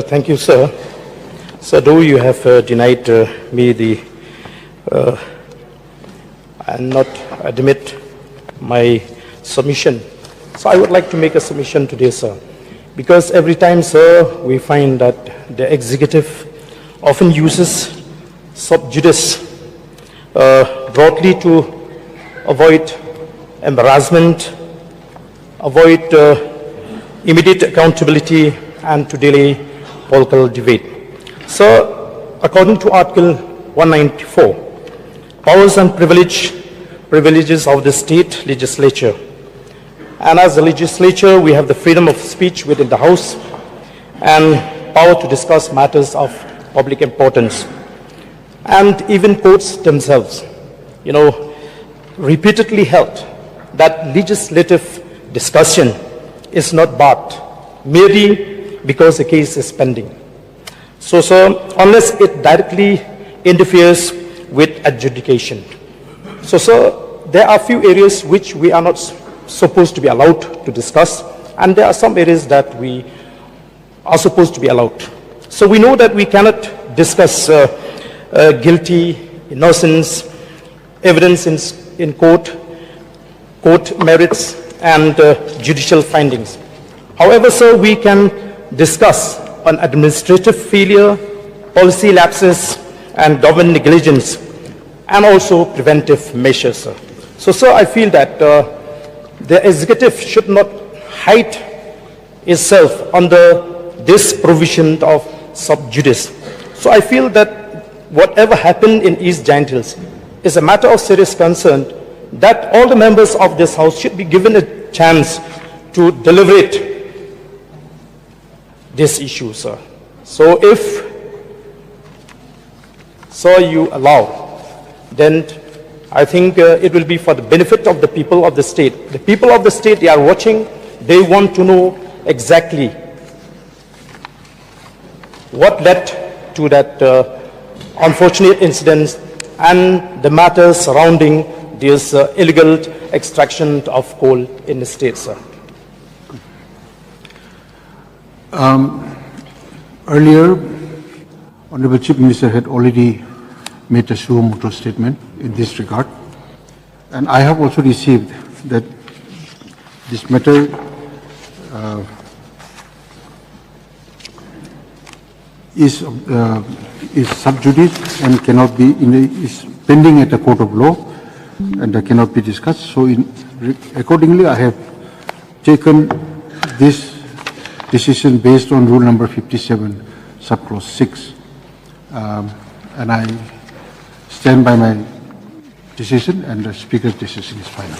Thank you, sir. So, though you have denied me the and not admit my submission, so I would like to make a submission today, sir. Because every time, sir, we find that the executive often uses sub judice broadly to avoid embarrassment, avoid immediate accountability, and to delay political debate. So, according to Article 194, powers and privileges of the state legislature. And as a legislature, we have the freedom of speech within the House and power to discuss matters of public importance. And even courts themselves, repeatedly held that legislative discussion is not barred merely because a case is pending. So, sir, unless it directly interferes with adjudication. So, sir, there are few areas which we are not supposed to be allowed to discuss, and there are some areas that we are supposed to be allowed. So we know that we cannot discuss guilty, innocence, evidence in court merits, and judicial findings. However, sir, we can discuss on administrative failure, policy lapses, and government negligence, and also preventive measures, sir. So, sir, I feel that the executive should not hide itself under this provision of sub judice. So I feel that whatever happened in East Giant Hills is a matter of serious concern, that all the members of this House should be given a chance to deliberate this issue, sir. So if you allow, then I think it will be for the benefit of the people of the state. The people of the state, they are watching, they want to know exactly what led to that unfortunate incident and the matters surrounding this illegal extraction of coal in the state, sir. Earlier, Honorable Chief Minister had already made a suo motu statement in this regard, and I have also received that this matter is sub judice and cannot be is pending at a court of law and cannot be discussed. So, accordingly, I have taken this decision based on Rule Number 57, Subclause 6, and I stand by my decision, and the Speaker's decision is final.